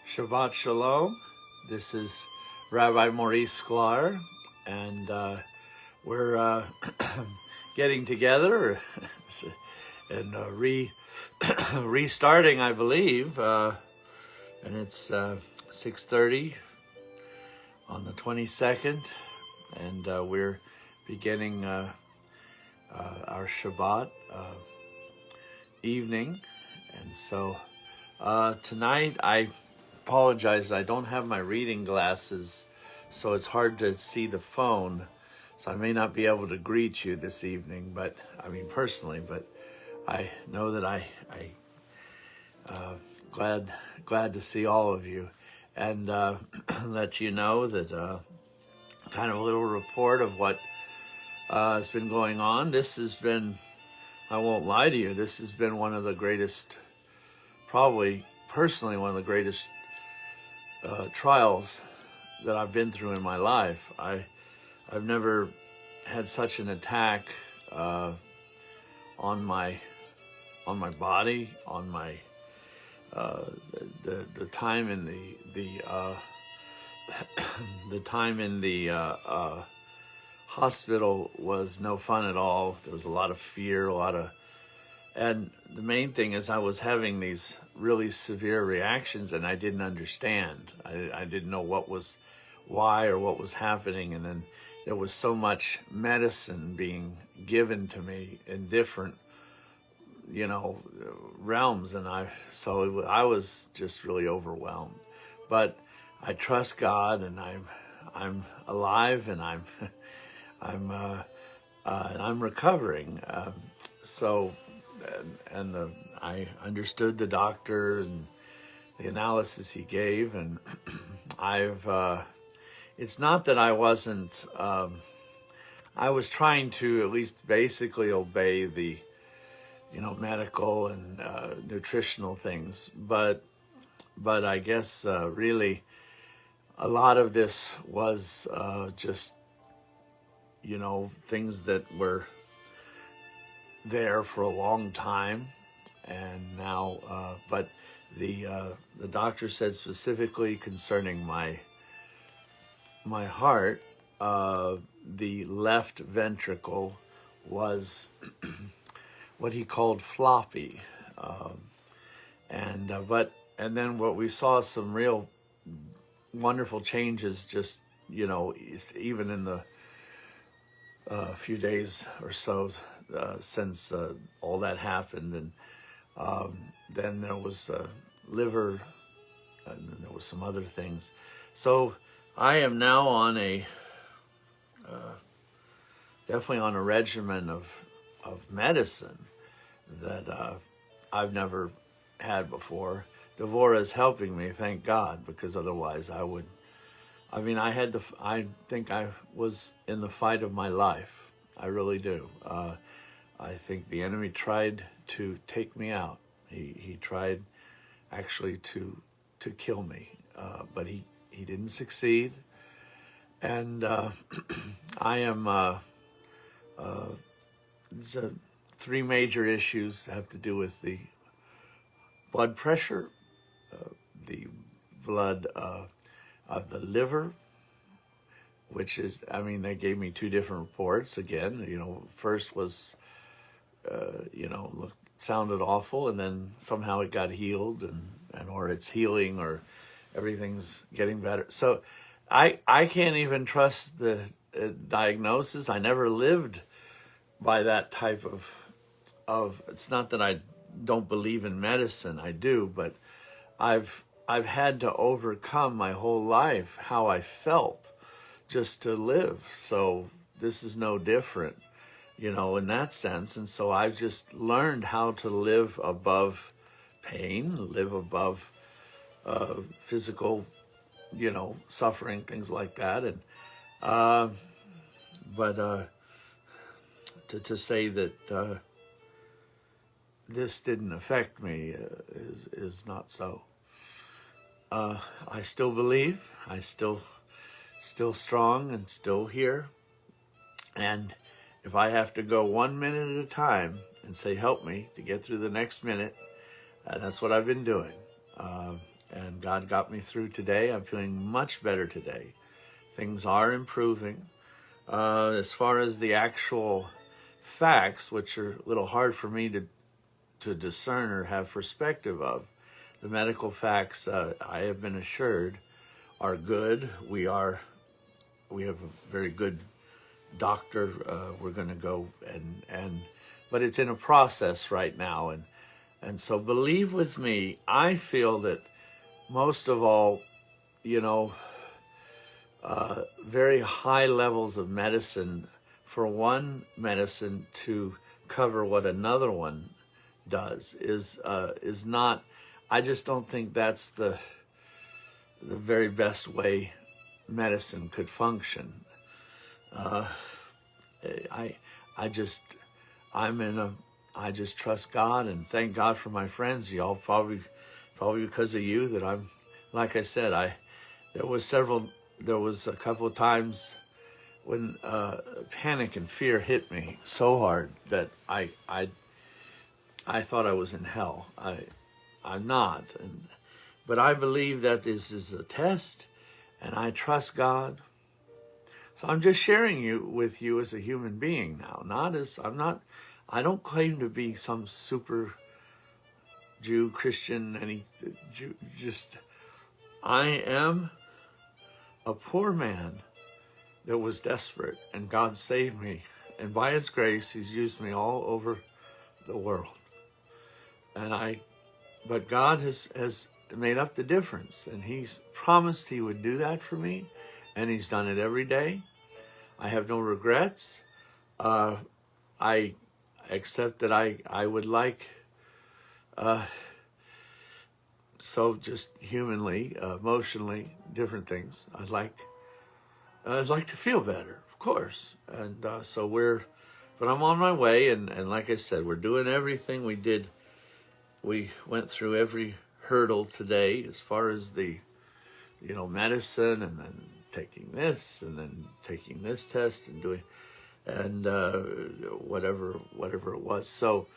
Shabbat Shalom. This is Rabbi Maurice Sklar, and we're getting together and restarting, I believe, and it's 6:30 on the 22nd, and we're beginning our Shabbat evening, and so tonight I apologize, I don't have my reading glasses, so it's hard to see the phone, so I may not be able to greet you this evening, but I mean personally, but I know that I glad to see all of you, and let you know that kind of a little report of what has been going on. This has been, I won't lie to you, this has been one of the greatest, probably personally one of the greatest trials that I've been through in my life. I've never had such an attack on my body, on my the time in the time in the hospital was no fun at all. There was a lot of fear, and the main thing is I was having these really severe reactions and I didn't understand. I didn't know why or what was happening. And then there was so much medicine being given to me in different, realms. And I was just really overwhelmed. But I trust God, and I'm alive, and I'm recovering. I understood the doctor and the analysis he gave, and it's not that I wasn't, I was trying to at least basically obey the, medical and nutritional things, but I guess really a lot of this was just, things that were there for a long time, and now but the doctor said specifically concerning my heart, the left ventricle was what he called floppy, and then what we saw some real wonderful changes, just even in the few days or so since all that happened. And then there was liver, and then there was some other things. So I am now on definitely on a regimen of medicine that I've never had before. Devorah is helping me, thank God, because otherwise I think I was in the fight of my life. I really do. I think the enemy tried to take me out. He tried actually to kill me, but he didn't succeed. And I am, three major issues have to do with the blood pressure, the blood of the liver, which is, they gave me two different reports. Again, first was, sounded awful, and then somehow it got healed, and or it's healing, or everything's getting better. So I can't even trust the diagnosis. I never lived by that type of, it's not that I don't believe in medicine, I do, but I've had to overcome my whole life how I felt just to live. So this is no different, in that sense. And so I've just learned how to live above pain, live above physical, suffering, things like that. And to say that this didn't affect me is not so. I still believe. I still strong and still here. And if I have to go 1 minute at a time and say, help me to get through the next minute, that's what I've been doing. and God got me through today. I'm feeling much better today. Things are improving. As far as the actual facts, which are a little hard for me to discern or have perspective of, the medical facts, I have been assured, are good. We have a very good doctor. We're going to go but it's in a process right now, and so believe with me. I feel that most of all, very high levels of medicine, for one medicine to cover what another one does is not. I just don't think that's the very best way medicine could function. I just trust God and thank God for my friends. Y'all probably because of you that I'm, like I said, there was a couple of times when panic and fear hit me so hard that I thought I was in hell. I'm not, but I believe that this is a test, and I trust God. So I'm just sharing with you as a human being now. I don't claim to be some super Jew, Christian, I am a poor man that was desperate, and God saved me. And by His grace, He's used me all over the world. But God has made up the difference, and He's promised He would do that for me, and He's done it every day. I have no regrets. I accept that I would like, so just humanly, emotionally, different things. I'd like to feel better, of course. And but I'm on my way, and like I said, we're doing everything we did. We went through every hurdle today as far as the, medicine, and then taking this, and then taking this test, and doing, and whatever it was. So,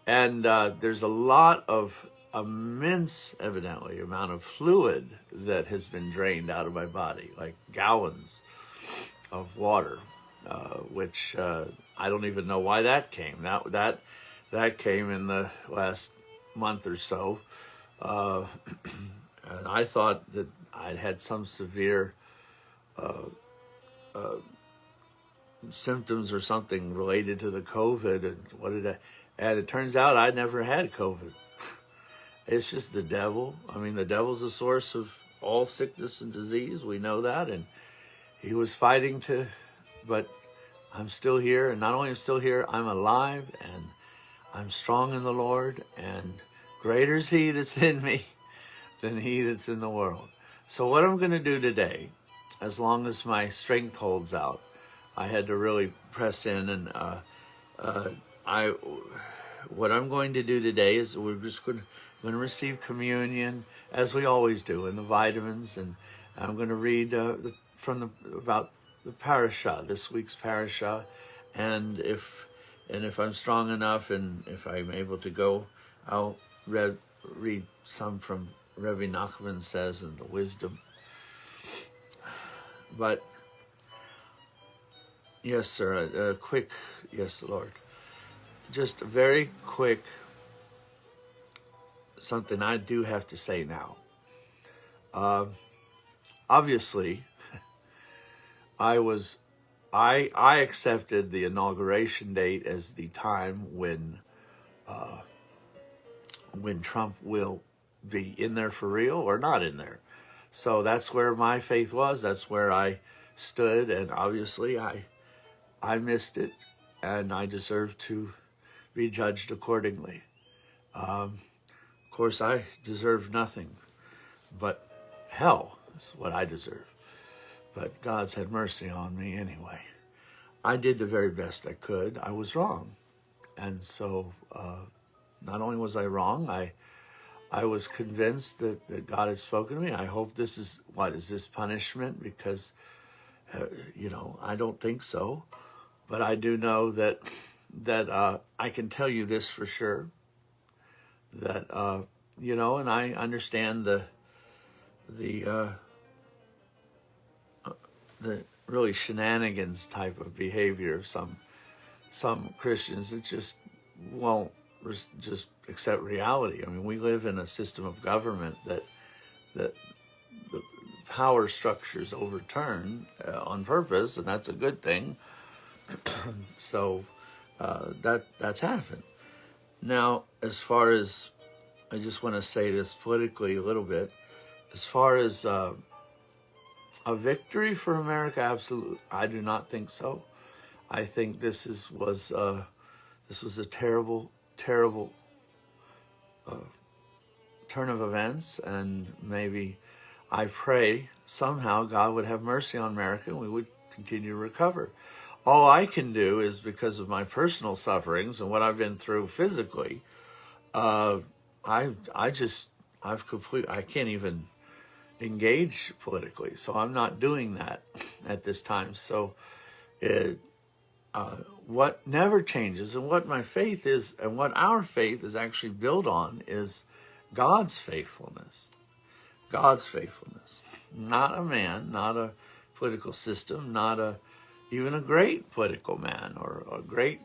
and there's a lot of immense, evidently, amount of fluid that has been drained out of my body, like gallons of water, which I don't even know why that came. That came in the last month or so, and I thought that I'd had some severe symptoms or something related to the COVID, and it turns out I never had COVID. It's just the devil. I mean, the devil's the source of all sickness and disease. We know that, and he was fighting but I'm still here, and not only am I still here, I'm alive, and I'm strong in the Lord, and greater is He that's in me than he that's in the world. So what I'm going to do today, as long as my strength holds out, I had to really press in, and what I'm going to do today is we're just going to receive communion as we always do, and the vitamins, and I'm going to read about the parasha, this week's parasha, and if I'm strong enough, and if I'm able to go, I'll read some from Rebbe Nachman says and the wisdom. But yes, sir, yes, Lord. Just a very quick something I do have to say now. Obviously, I accepted the inauguration date as the time when Trump will be in there for real or not in there. So that's where my faith was. That's where I stood, and obviously I missed it, and I deserve to be judged accordingly. Of course, I deserve nothing but hell. Is what I deserve. But God's had mercy on me anyway. I did the very best I could. I was wrong. And so not only was I wrong, I was convinced that God had spoken to me. I hope this is this punishment? Because, I don't think so. But I do know that I can tell you this for sure. That, and I understand the the really shenanigans type of behavior of some Christians that just won't just accept reality. I mean, we live in a system of government that the power structures overturn on purpose, and that's a good thing. So that's happened. Now, as far as, I just want to say this politically a little bit, as far as a victory for America, absolutely, I do not think so. I think this was a terrible, terrible turn of events, and maybe I pray somehow God would have mercy on America and we would continue to recover. All I can do is, because of my personal sufferings and what I've been through physically, I can't even engage politically, so I'm not doing that at this time. So what never changes, and what my faith is, and what our faith is actually built on, is God's faithfulness. God's faithfulness. Not a man, not a political system, not even a great political man or a great,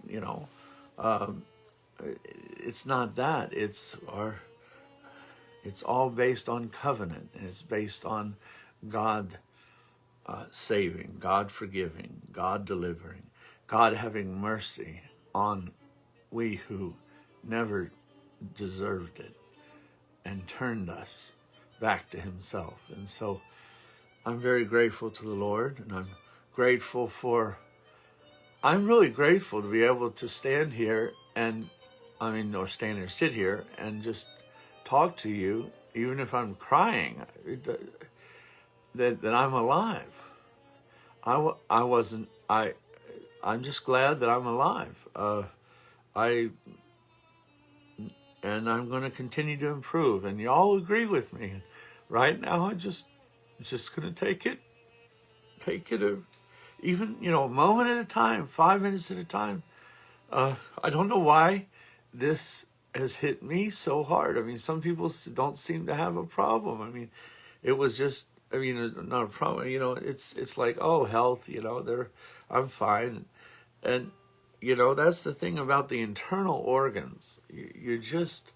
it's not that. It's all based on covenant, and it's based on God saving, God forgiving, God delivering, God having mercy on we who never deserved it, and turned us back to himself. And so I'm very grateful to the Lord, and I'm really grateful to be able to stand here and, sit here and just talk to you, even if I'm crying, that I'm alive. I'm just glad that I'm alive. And I'm going to continue to improve, and y'all agree with me. Right now, I'm just going to take it even, a moment at a time, 5 minutes at a time. I don't know why this has hit me so hard. I mean, some people don't seem to have a problem. I mean, it was just, not a problem. It's like, oh, health, I'm fine. And, that's the thing about the internal organs. You just,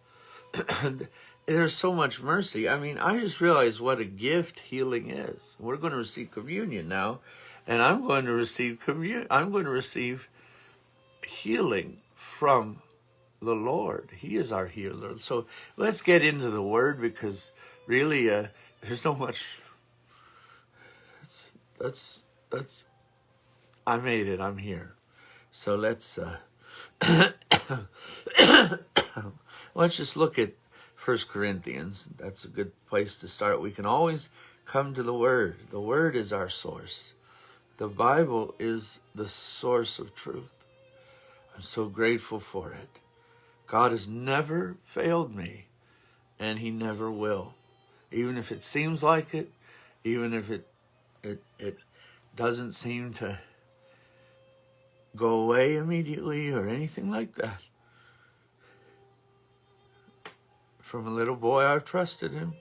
there's so much mercy. I mean, I just realized what a gift healing is. We're going to receive communion now, and I'm going to receive healing from the Lord. He is our healer. So let's get into the Word, because really, there's no much. I made it. I'm here. So let's let's just look at 1 Corinthians. That's a good place to start. We can always come to the Word. The Word is our source. The Bible is the source of truth. I'm so grateful for it. God has never failed me, and he never will. Even if it seems like it, even if it doesn't seem to go away immediately or anything like that. From a little boy, I've trusted him.